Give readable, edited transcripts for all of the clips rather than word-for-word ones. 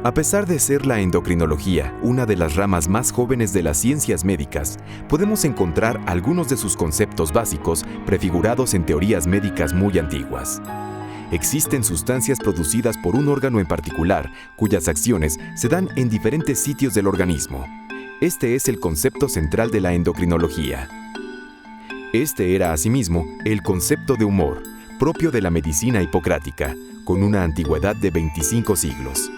A pesar de ser la endocrinología una de las ramas más jóvenes de las ciencias médicas, podemos encontrar algunos de sus conceptos básicos prefigurados en teorías médicas muy antiguas. Existen sustancias producidas por un órgano en particular, cuyas acciones se dan en diferentes sitios del organismo. Este es el concepto central de la endocrinología. Este era, asimismo, el concepto de humor, propio de la medicina hipocrática, con una antigüedad de 25 siglos.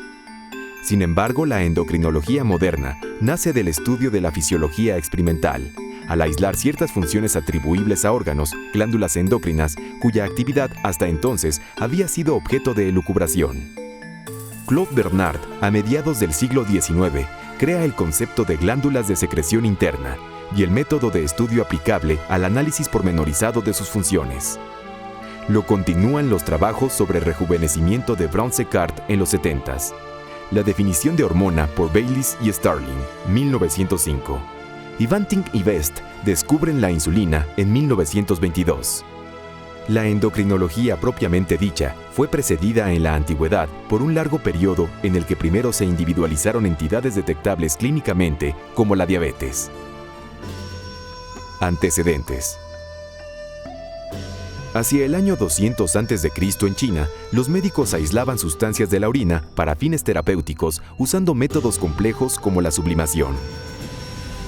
Sin embargo, la endocrinología moderna nace del estudio de la fisiología experimental, al aislar ciertas funciones atribuibles a órganos, glándulas endocrinas, cuya actividad hasta entonces había sido objeto de elucubración. Claude Bernard, a mediados del siglo XIX, crea el concepto de glándulas de secreción interna y el método de estudio aplicable al análisis pormenorizado de sus funciones. Lo continúan los trabajos sobre rejuvenecimiento de Brown-Séquard en los 70s. La definición de hormona por Bayliss y Starling, 1905. Y Banting y Best descubren la insulina en 1922. La endocrinología propiamente dicha fue precedida en la antigüedad por un largo periodo en el que primero se individualizaron entidades detectables clínicamente como la diabetes. Antecedentes. Hacia el año 200 a.C. en China, los médicos aislaban sustancias de la orina para fines terapéuticos usando métodos complejos como la sublimación.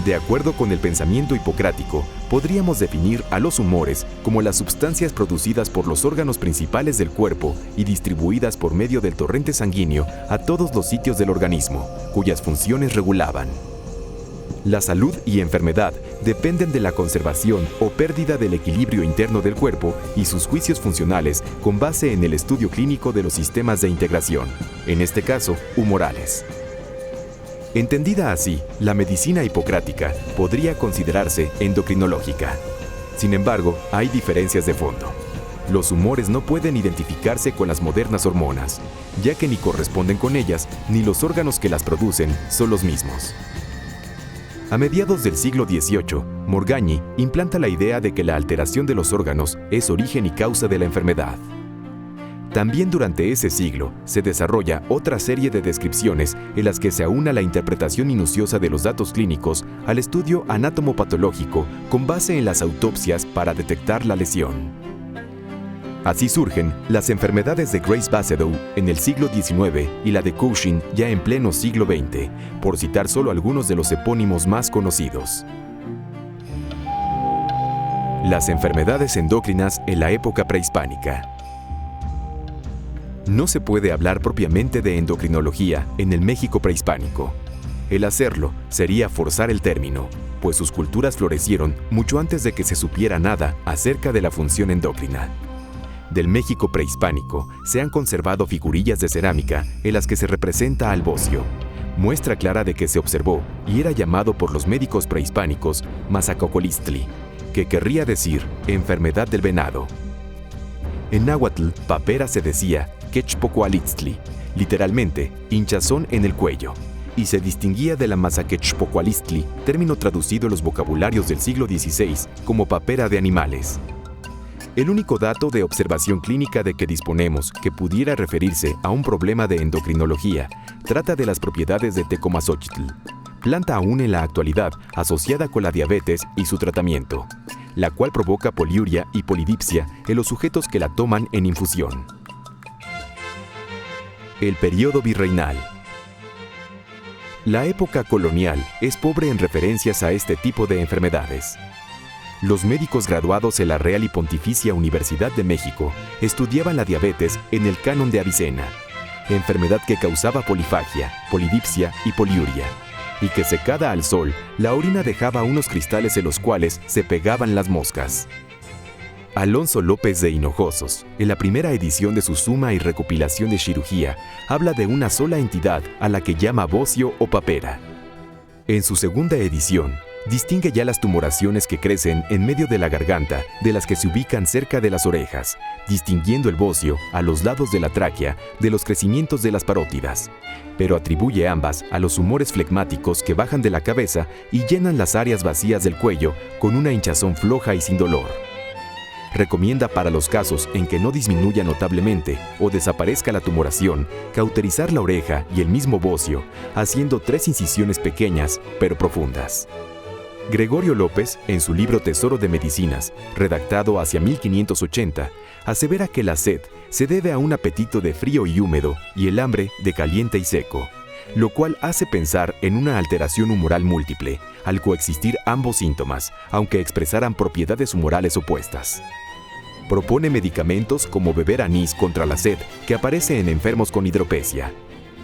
De acuerdo con el pensamiento hipocrático, podríamos definir a los humores como las sustancias producidas por los órganos principales del cuerpo y distribuidas por medio del torrente sanguíneo a todos los sitios del organismo, cuyas funciones regulaban. La salud y enfermedad dependen de la conservación o pérdida del equilibrio interno del cuerpo y sus juicios funcionales con base en el estudio clínico de los sistemas de integración, en este caso, humorales. Entendida así, la medicina hipocrática podría considerarse endocrinológica. Sin embargo, hay diferencias de fondo. Los humores no pueden identificarse con las modernas hormonas, ya que ni corresponden con ellas ni los órganos que las producen son los mismos. A mediados del siglo XVIII, Morgagni implanta la idea de que la alteración de los órganos es origen y causa de la enfermedad. También durante ese siglo se desarrolla otra serie de descripciones en las que se aúna la interpretación minuciosa de los datos clínicos al estudio anatomopatológico con base en las autopsias para detectar la lesión. Así surgen las enfermedades de Grace-Basedow en el siglo XIX y la de Cushing ya en pleno siglo XX, por citar solo algunos de los epónimos más conocidos. Las enfermedades endócrinas en la época prehispánica. No se puede hablar propiamente de endocrinología en el México prehispánico. El hacerlo sería forzar el término, pues sus culturas florecieron mucho antes de que se supiera nada acerca de la función endocrina. Del México prehispánico se han conservado figurillas de cerámica en las que se representa al bocio, muestra clara de que se observó y era llamado por los médicos prehispánicos Mazacocolistli, que querría decir enfermedad del venado. En náhuatl, papera se decía Quechpocualitztli, literalmente hinchazón en el cuello, y se distinguía de la Mazaquechpocualistli, término traducido en los vocabularios del siglo XVI como papera de animales. El único dato de observación clínica de que disponemos que pudiera referirse a un problema de endocrinología trata de las propiedades de Tecomazóchitl, planta aún en la actualidad asociada con la diabetes y su tratamiento, la cual provoca poliuria y polidipsia en los sujetos que la toman en infusión. El periodo virreinal. La época colonial es pobre en referencias a este tipo de enfermedades. Los médicos graduados en la Real y Pontificia Universidad de México estudiaban la diabetes en el Canon de Avicena, enfermedad que causaba polifagia, polidipsia y poliuria, y que secada al sol, la orina dejaba unos cristales en los cuales se pegaban las moscas. Alonso López de Hinojosos, en la primera edición de su Suma y Recopilación de Cirugía, habla de una sola entidad a la que llama bocio o papera. En su segunda edición, distingue ya las tumoraciones que crecen en medio de la garganta de las que se ubican cerca de las orejas, distinguiendo el bocio a los lados de la tráquea de los crecimientos de las parótidas, pero atribuye ambas a los humores flegmáticos que bajan de la cabeza y llenan las áreas vacías del cuello con una hinchazón floja y sin dolor. recomienda para los casos en que no disminuya notablemente o desaparezca la tumoración, cauterizar la oreja y el mismo bocio, haciendo 3 incisiones pequeñas pero profundas. Gregorio López, en su libro Tesoro de Medicinas, redactado hacia 1580, asevera que la sed se debe a un apetito de frío y húmedo y el hambre de caliente y seco, lo cual hace pensar en una alteración humoral múltiple, al coexistir ambos síntomas, aunque expresaran propiedades humorales opuestas. Propone medicamentos como beber anís contra la sed, que aparece en enfermos con hidropesia.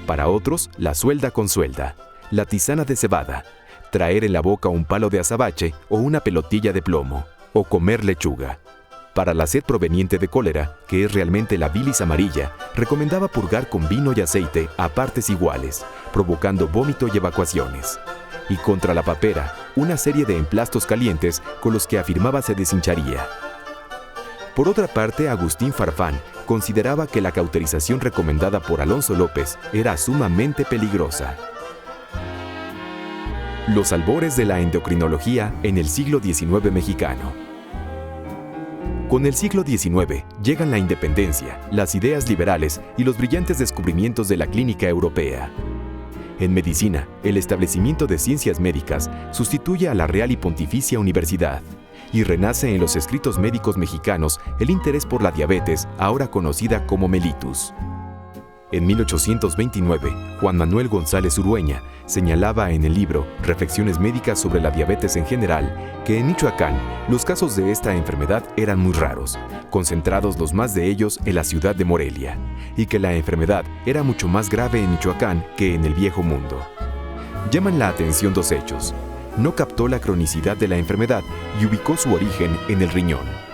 Para otros, la suelda con suelda, la tisana de cebada, traer en la boca un palo de azabache o una pelotilla de plomo, o comer lechuga. Para la sed proveniente de cólera, que es realmente la bilis amarilla, recomendaba purgar con vino y aceite a partes iguales, provocando vómito y evacuaciones. Y contra la papera, una serie de emplastos calientes con los que afirmaba se deshincharía. Por otra parte, Agustín Farfán consideraba que la cauterización recomendada por Alonso López era sumamente peligrosa. Los albores de la endocrinología en el siglo XIX mexicano. Con el siglo XIX llegan la independencia, las ideas liberales y los brillantes descubrimientos de la clínica europea. En medicina, el establecimiento de ciencias médicas sustituye a la Real y Pontificia Universidad y renace en los escritos médicos mexicanos el interés por la diabetes, ahora conocida como mellitus. En 1829, Juan Manuel González Urueña señalaba en el libro Reflexiones médicas sobre la diabetes en general que en Michoacán los casos de esta enfermedad eran muy raros, concentrados los más de ellos en la ciudad de Morelia, y que la enfermedad era mucho más grave en Michoacán que en el Viejo Mundo. Llaman la atención 2 hechos. No captó la cronicidad de la enfermedad y ubicó su origen en el riñón.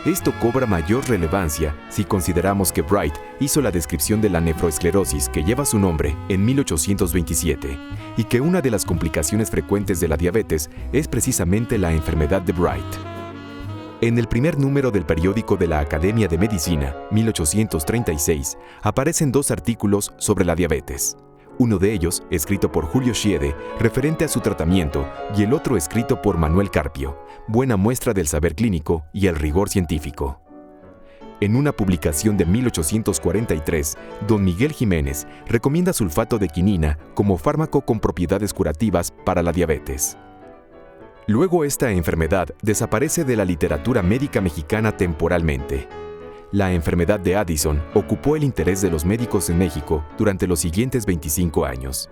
Esto cobra mayor relevancia si consideramos que Bright hizo la descripción de la nefroesclerosis que lleva su nombre en 1827 y que una de las complicaciones frecuentes de la diabetes es precisamente la enfermedad de Bright. En el primer número del periódico de la Academia de Medicina, 1836, aparecen 2 artículos sobre la diabetes. Uno de ellos, escrito por Julio Schiede, referente a su tratamiento, y el otro escrito por Manuel Carpio, buena muestra del saber clínico y el rigor científico. En una publicación de 1843, don Miguel Jiménez recomienda sulfato de quinina como fármaco con propiedades curativas para la diabetes. Luego esta enfermedad desaparece de la literatura médica mexicana temporalmente. La enfermedad de Addison ocupó el interés de los médicos en México durante los siguientes 25 años.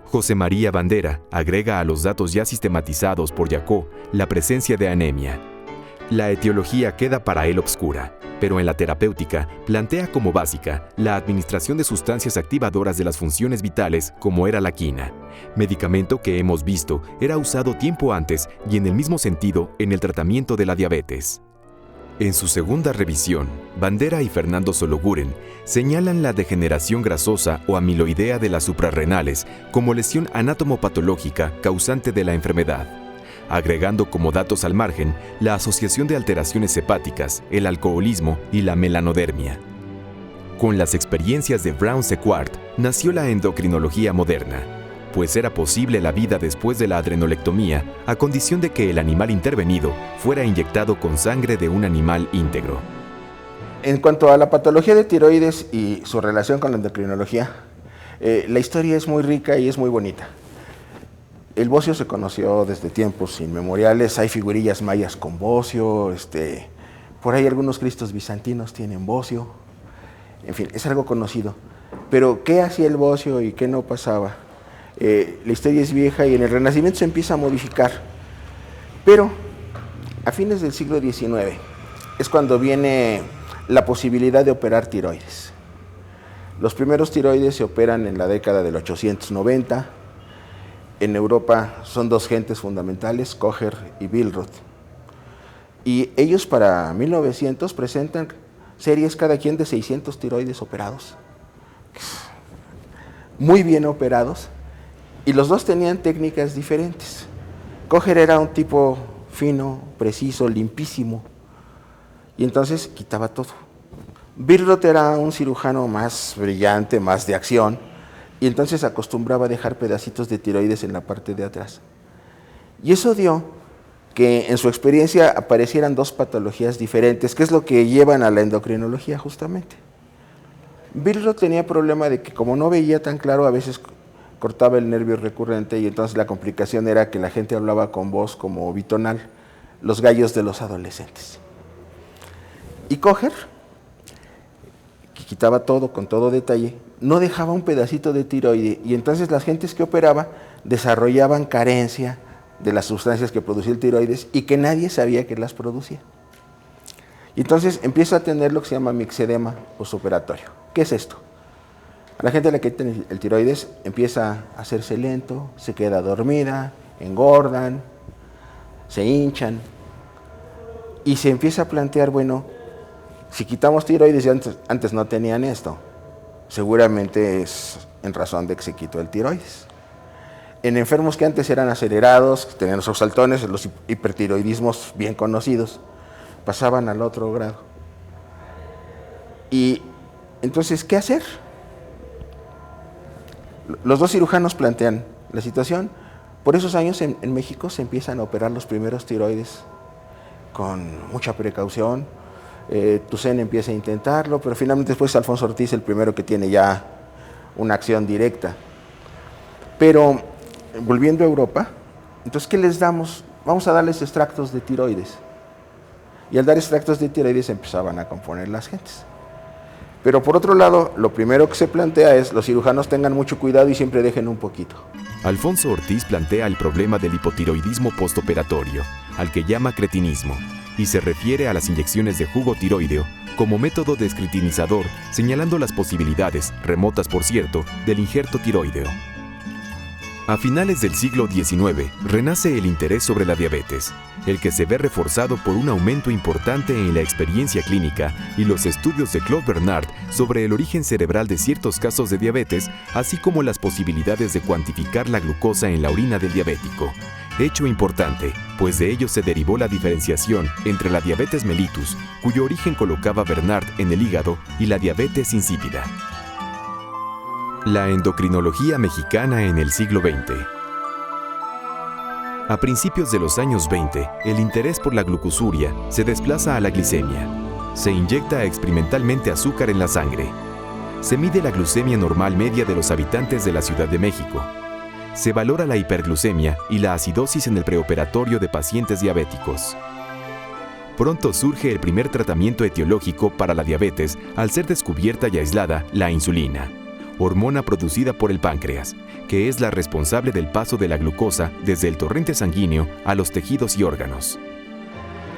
José María Bandera agrega a los datos ya sistematizados por Jacob la presencia de anemia. La etiología queda para él obscura, pero en la terapéutica plantea como básica la administración de sustancias activadoras de las funciones vitales como era la quina, medicamento que hemos visto era usado tiempo antes y en el mismo sentido en el tratamiento de la diabetes. En su segunda revisión, Bandera y Fernando Sologuren señalan la degeneración grasosa o amiloidea de las suprarrenales como lesión anatomopatológica causante de la enfermedad, agregando como datos al margen la asociación de alteraciones hepáticas, el alcoholismo y la melanodermia. Con las experiencias de Brown-Sequard nació la endocrinología moderna, pues era posible la vida después de la adrenolectomía a condición de que el animal intervenido fuera inyectado con sangre de un animal íntegro. En cuanto a la patología de tiroides y su relación con la endocrinología, la historia es muy rica y es muy bonita. El bocio se conoció desde tiempos inmemoriales, hay figurillas mayas con bocio, por ahí algunos cristos bizantinos tienen bocio, en fin, es algo conocido. Pero ¿qué hacía el bocio y qué no pasaba? La historia es vieja y en el Renacimiento se empieza a modificar, pero a fines del siglo XIX es cuando viene la posibilidad de operar tiroides. Los primeros tiroides se operan en la década del 890. En Europa son 2 gentes fundamentales, Kocher y Billroth. Y ellos para 1900 presentan series cada quien de 600 tiroides operados. Muy bien operados. Y los 2 tenían técnicas diferentes. Kocher era un tipo fino, preciso, limpísimo. Y entonces quitaba todo. Billroth era un cirujano más brillante, más de acción. Y entonces acostumbraba a dejar pedacitos de tiroides en la parte de atrás. Y eso dio que en su experiencia aparecieran dos patologías diferentes, que es lo que llevan a la endocrinología justamente. Billroth tenía problema de que como no veía tan claro, a veces cortaba el nervio recurrente y entonces la complicación era que la gente hablaba con voz como bitonal, los gallos de los adolescentes. Y Kocher, que quitaba todo con todo detalle, no dejaba un pedacito de tiroide y entonces las gentes que operaba desarrollaban carencia de las sustancias que producía el tiroides y que nadie sabía que las producía. Y entonces empieza a tener lo que se llama mixedema postoperatorio. ¿Qué es esto? A la gente a la que tiene el tiroides empieza a hacerse lento, se queda dormida, engordan, se hinchan y se empieza a plantear, bueno, si quitamos tiroides y antes no tenían esto, seguramente es en razón de que se quitó el tiroides. En enfermos que antes eran acelerados, que tenían los exaltones, los hipertiroidismos bien conocidos, pasaban al otro grado. Y entonces, ¿qué hacer? Los dos cirujanos plantean la situación. Por esos años en México se empiezan a operar los primeros tiroides con mucha precaución. Toussaint empieza a intentarlo, pero finalmente después Alfonso Ortiz el primero que tiene ya una acción directa. Pero volviendo a Europa, entonces ¿qué les damos? Vamos a darles extractos de tiroides. Y al dar extractos de tiroides empezaban a componer las gentes. Pero por otro lado, lo primero que se plantea es los cirujanos tengan mucho cuidado y siempre dejen un poquito. Alfonso Ortiz plantea el problema del hipotiroidismo postoperatorio, al que llama cretinismo, y se refiere a las inyecciones de jugo tiroideo como método descretinizador, señalando las posibilidades, remotas por cierto, del injerto tiroideo. A finales del siglo XIX, renace el interés sobre la diabetes, el que se ve reforzado por un aumento importante en la experiencia clínica y los estudios de Claude Bernard sobre el origen cerebral de ciertos casos de diabetes, así como las posibilidades de cuantificar la glucosa en la orina del diabético. Hecho importante, pues de ello se derivó la diferenciación entre la diabetes mellitus, cuyo origen colocaba Bernard en el hígado, y la diabetes insípida. La endocrinología mexicana en el siglo XX. A principios de los años 20, el interés por la glucosuria se desplaza a la glicemia. Se inyecta experimentalmente azúcar en la sangre. Se mide la glucemia normal media de los habitantes de la Ciudad de México. Se valora la hiperglucemia y la acidosis en el preoperatorio de pacientes diabéticos. Pronto surge el primer tratamiento etiológico para la diabetes al ser descubierta y aislada la insulina, hormona producida por el páncreas, que es la responsable del paso de la glucosa desde el torrente sanguíneo a los tejidos y órganos.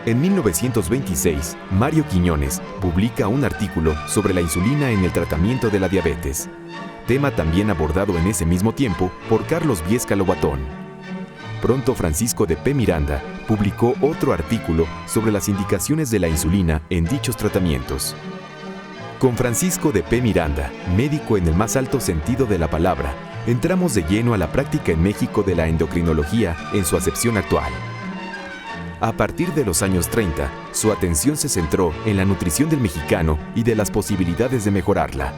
En 1926, Mario Quiñones publica un artículo sobre la insulina en el tratamiento de la diabetes, tema también abordado en ese mismo tiempo por Carlos Viesca Lobatón. Pronto Francisco de P. Miranda publicó otro artículo sobre las indicaciones de la insulina en dichos tratamientos. Con Francisco de P. Miranda, médico en el más alto sentido de la palabra, entramos de lleno a la práctica en México de la endocrinología en su acepción actual. A partir de los años 30, su atención se centró en la nutrición del mexicano y de las posibilidades de mejorarla.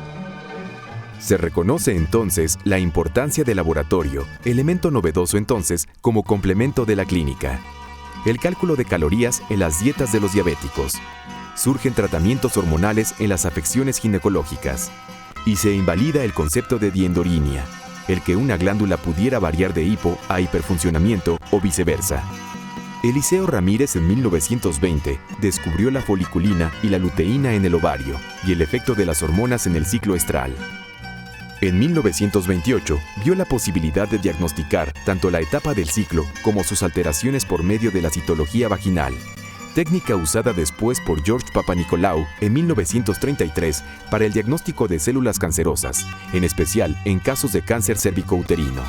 Se reconoce entonces la importancia del laboratorio, elemento novedoso entonces como complemento de la clínica. El cálculo de calorías en las dietas de los diabéticos. Surgen tratamientos hormonales en las afecciones ginecológicas y se invalida el concepto de diendorinia, el que una glándula pudiera variar de hipo a hiperfuncionamiento o viceversa. Eliseo Ramírez en 1920 descubrió la foliculina y la luteína en el ovario y el efecto de las hormonas en el ciclo estral. En 1928 vio la posibilidad de diagnosticar tanto la etapa del ciclo como sus alteraciones por medio de la citología vaginal, técnica usada después por George Papanicolaou en 1933 para el diagnóstico de células cancerosas, en especial en casos de cáncer cervicouterino.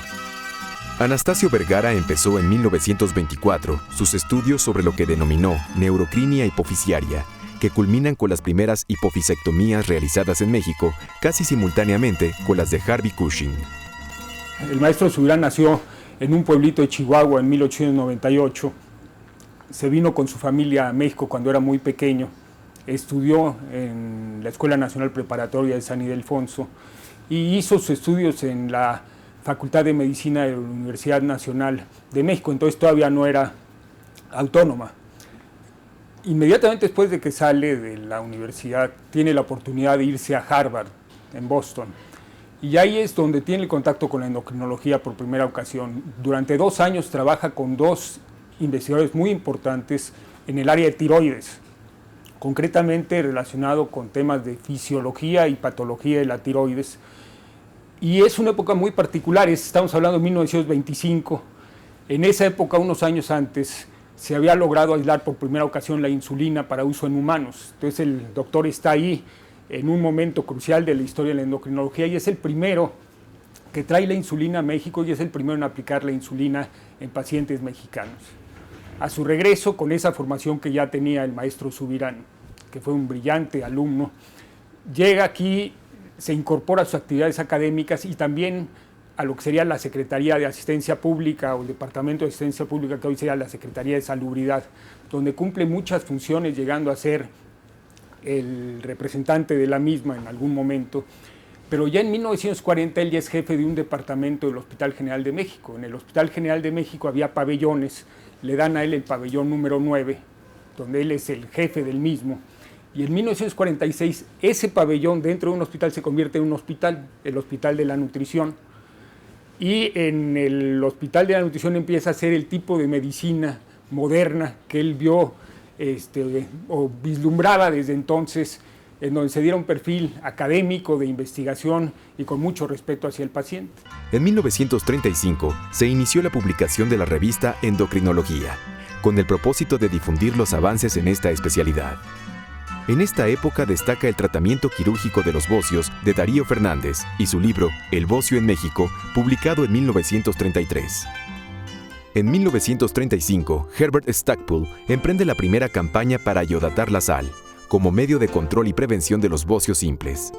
Anastasio Vergara empezó en 1924 sus estudios sobre lo que denominó neurocrinia hipofisiaria, que culminan con las primeras hipofisectomías realizadas en México, casi simultáneamente con las de Harvey Cushing. El maestro Subirán nació en un pueblito de Chihuahua en 1898. Se vino con su familia a México cuando era muy pequeño. Estudió en la Escuela Nacional Preparatoria de San Ildefonso y hizo sus estudios en la Facultad de Medicina de la Universidad Nacional de México. Entonces todavía no era autónoma. Inmediatamente después de que sale de la universidad, tiene la oportunidad de irse a Harvard, en Boston. Y ahí es donde tiene el contacto con la endocrinología por primera ocasión. Durante 2 años trabaja con 2 investigadores muy importantes en el área de tiroides, concretamente relacionado con temas de fisiología y patología de la tiroides. Y es una época muy particular, estamos hablando de 1925. En esa época, unos años antes, se había logrado aislar por primera ocasión la insulina para uso en humanos. Entonces el doctor está ahí en un momento crucial de la historia de la endocrinología y es el primero que trae la insulina a México y es el primero en aplicar la insulina en pacientes mexicanos. A su regreso, con esa formación que ya tenía el maestro Subirán, que fue un brillante alumno, llega aquí, se incorpora a sus actividades académicas y también a lo que sería la Secretaría de Asistencia Pública o el Departamento de Asistencia Pública, que hoy sería la Secretaría de Salubridad, donde cumple muchas funciones, llegando a ser el representante de la misma en algún momento. Pero ya en 1940 él ya es jefe de un departamento del Hospital General de México. En el Hospital General de México había pabellones, le dan a él el pabellón número 9, donde él es el jefe del mismo. Y en 1946 ese pabellón dentro de un hospital se convierte en un hospital, el Hospital de la Nutrición. Y en el Hospital de la Nutrición empieza a ser el tipo de medicina moderna que él vio o vislumbraba desde entonces, en donde se diera un perfil académico de investigación y con mucho respeto hacia el paciente. En 1935 se inició la publicación de la revista Endocrinología, con el propósito de difundir los avances en esta especialidad. En esta época destaca el tratamiento quirúrgico de los bocios de Darío Fernández y su libro El bocio en México, publicado en 1933. En 1935, Herbert Stackpoole emprende la primera campaña para iodatar la sal, como medio de control y prevención de los bocios simples.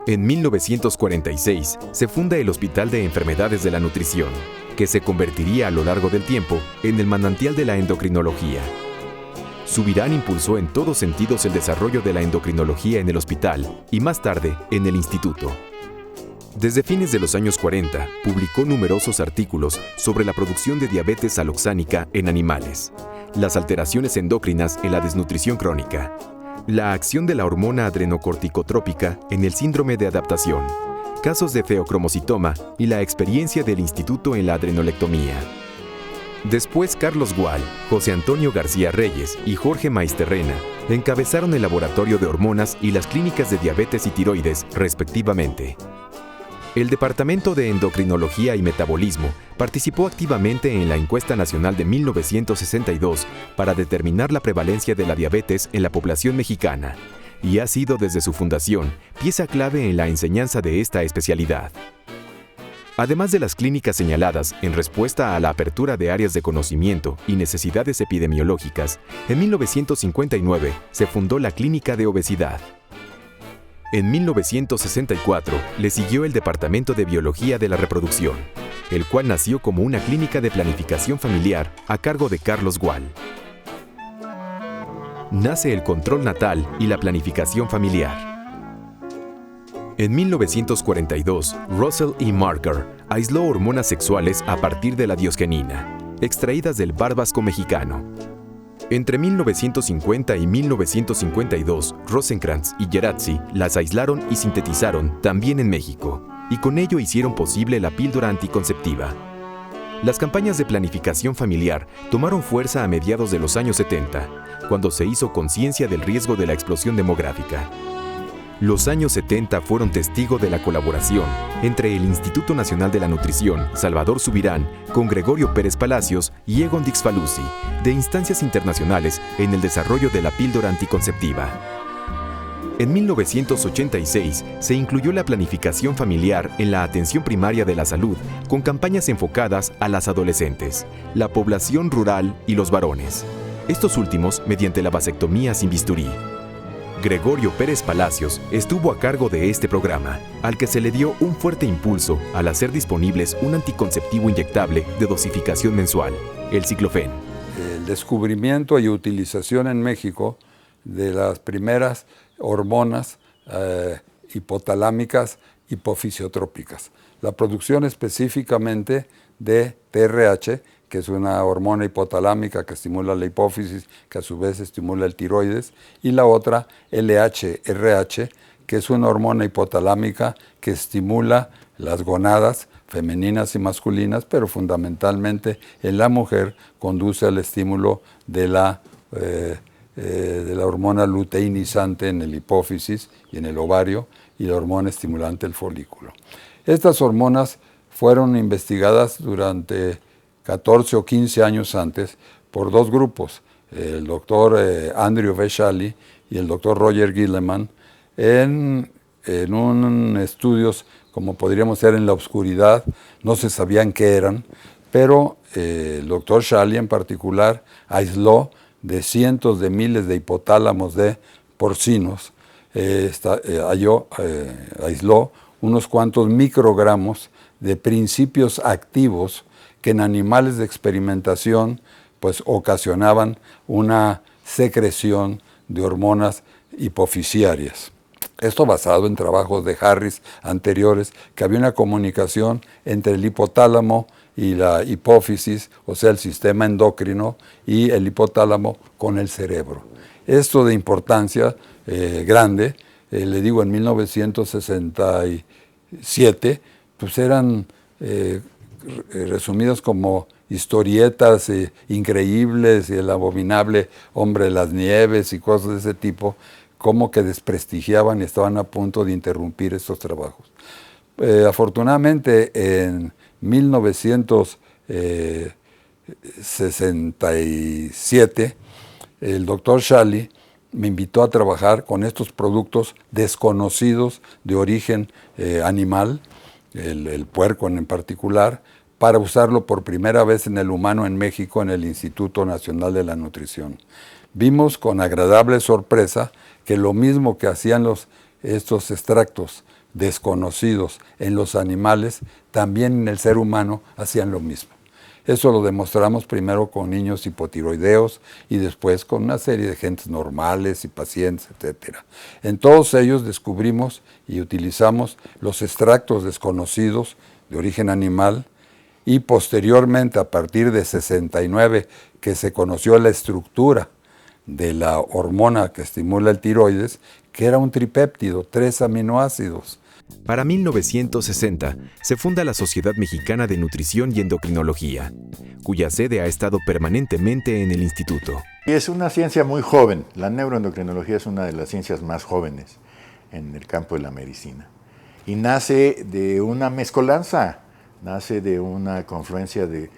En 1946 se funda el Hospital de Enfermedades de la Nutrición, que se convertiría a lo largo del tiempo en el manantial de la endocrinología. Subirán impulsó en todos sentidos el desarrollo de la endocrinología en el hospital y más tarde en el instituto. Desde fines de los años 40, publicó numerosos artículos sobre la producción de diabetes aloxánica en animales, las alteraciones endócrinas en la desnutrición crónica, la acción de la hormona adrenocorticotrópica en el síndrome de adaptación, casos de feocromocitoma y la experiencia del instituto en la adrenolectomía. Después, Carlos Gual, José Antonio García Reyes y Jorge Maesterrena encabezaron el laboratorio de hormonas y las clínicas de diabetes y tiroides, respectivamente. El Departamento de Endocrinología y Metabolismo participó activamente en la Encuesta Nacional de 1962 para determinar la prevalencia de la diabetes en la población mexicana y ha sido desde su fundación pieza clave en la enseñanza de esta especialidad. Además de las clínicas señaladas en respuesta a la apertura de áreas de conocimiento y necesidades epidemiológicas, en 1959 se fundó la Clínica de Obesidad. En 1964 le siguió el Departamento de Biología de la Reproducción, el cual nació como una clínica de planificación familiar a cargo de Carlos Gual. Nace el control natal y la planificación familiar. En 1942, Russell E. Marker aisló hormonas sexuales a partir de la diosgenina, extraídas del barbasco mexicano. Entre 1950 y 1952, Rosenkrantz y Gerazzi las aislaron y sintetizaron también en México, y con ello hicieron posible la píldora anticonceptiva. Las campañas de planificación familiar tomaron fuerza a mediados de los años 70, cuando se hizo conciencia del riesgo de la explosión demográfica. Los años 70 fueron testigo de la colaboración entre el Instituto Nacional de la Nutrición, Salvador Subirán, con Gregorio Pérez Palacios y Egon Dix-Falussy, de instancias internacionales en el desarrollo de la píldora anticonceptiva. En 1986 se incluyó la planificación familiar en la atención primaria de la salud, con campañas enfocadas a las adolescentes, la población rural y los varones. Estos últimos mediante la vasectomía sin bisturí. Gregorio Pérez Palacios estuvo a cargo de este programa, al que se le dio un fuerte impulso al hacer disponibles un anticonceptivo inyectable de dosificación mensual, el Ciclofen. El descubrimiento y utilización en México de las primeras hormonas hipotalámicas hipofisiotrópicas. La producción específicamente de TRH, que es una hormona hipotalámica que estimula la hipófisis, que a su vez estimula el tiroides, y la otra, LH-RH, que es una hormona hipotalámica que estimula las gonadas femeninas y masculinas, pero fundamentalmente en la mujer conduce al estímulo de la hormona luteinizante en el hipófisis y en el ovario, y la hormona estimulante del folículo. Estas hormonas fueron investigadas durante 14 o 15 años antes por dos grupos, el doctor Andrew Vesali y el doctor Roger Gilleman, en estudios como podríamos ser en la oscuridad, no se sabían qué eran, pero el doctor Shally en particular aisló de cientos de miles de hipotálamos de porcinos, aisló unos cuantos microgramos de principios activos que en animales de experimentación pues ocasionaban una secreción de hormonas hipofisiarias. Esto basado en trabajos de Harris anteriores, que había una comunicación entre el hipotálamo y la hipófisis, o sea, el sistema endocrino, y el hipotálamo con el cerebro. Esto de importancia grande, le digo, en 1967, pues eran resumidas como historietas increíbles, y el abominable hombre de las nieves y cosas de ese tipo, como que desprestigiaban y estaban a punto de interrumpir estos trabajos. Afortunadamente, en 1967, el doctor Shally me invitó a trabajar con estos productos desconocidos de origen animal, el puerco en particular, para usarlo por primera vez en el humano en México en el Instituto Nacional de la Nutrición. Vimos con agradable sorpresa que lo mismo que hacían estos extractos desconocidos en los animales, también en el ser humano hacían lo mismo. Eso lo demostramos primero con niños hipotiroideos y después con una serie de gentes normales y pacientes, etc. En todos ellos descubrimos y utilizamos los extractos desconocidos de origen animal, y posteriormente, a partir de 69, que se conoció la estructura de la hormona que estimula el tiroides, que era un tripéptido, 3 aminoácidos. Para 1960 se funda la Sociedad Mexicana de Nutrición y Endocrinología, cuya sede ha estado permanentemente en el instituto. Y es una ciencia muy joven. La neuroendocrinología es una de las ciencias más jóvenes en el campo de la medicina. Y nace de una mezcolanza, nace de una confluencia de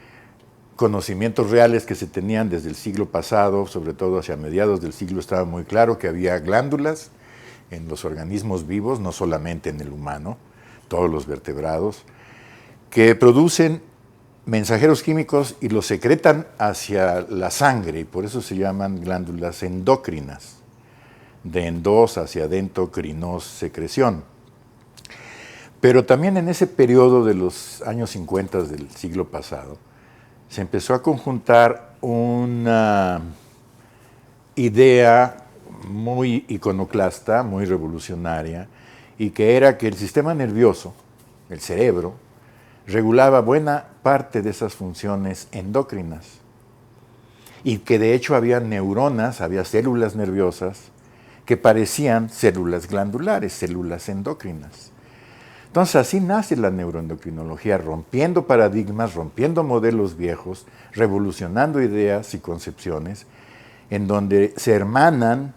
conocimientos reales que se tenían desde el siglo pasado, sobre todo hacia mediados del siglo estaba muy claro que había glándulas en los organismos vivos, no solamente en el humano, todos los vertebrados, que producen mensajeros químicos y los secretan hacia la sangre, y por eso se llaman glándulas endócrinas, de endos hacia dentro, crinos, secreción. Pero también en ese periodo de los años 50 del siglo pasado, se empezó a conjuntar una idea muy iconoclasta, muy revolucionaria, y que era que el sistema nervioso, el cerebro, regulaba buena parte de esas funciones endócrinas, y que de hecho había neuronas, había células nerviosas que parecían células glandulares, células endócrinas. Entonces así nace la neuroendocrinología, rompiendo paradigmas, rompiendo modelos viejos, revolucionando ideas y concepciones, en donde se hermanan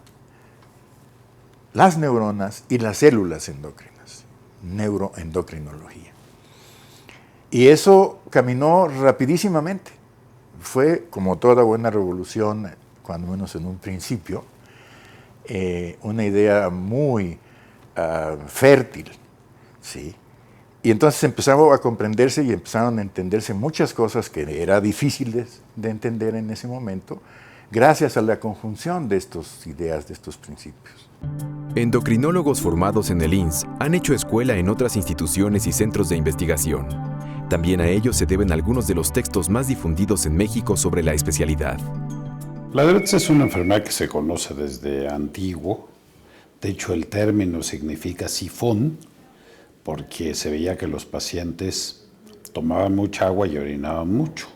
las neuronas y las células endócrinas, neuroendocrinología. Y eso caminó rapidísimamente. Fue, como toda buena revolución, cuando menos en un principio, una idea muy fértil. ¿Sí? Y entonces empezaron a comprenderse y empezaron a entenderse muchas cosas que eran difíciles de entender en ese momento, gracias a la conjunción de estas ideas, de estos principios. Endocrinólogos formados en el INS han hecho escuela en otras instituciones y centros de investigación. También a ellos se deben algunos de los textos más difundidos en México sobre la especialidad. La diabetes es una enfermedad que se conoce desde antiguo. De hecho, el término significa sifón, porque se veía que los pacientes tomaban mucha agua y orinaban mucho.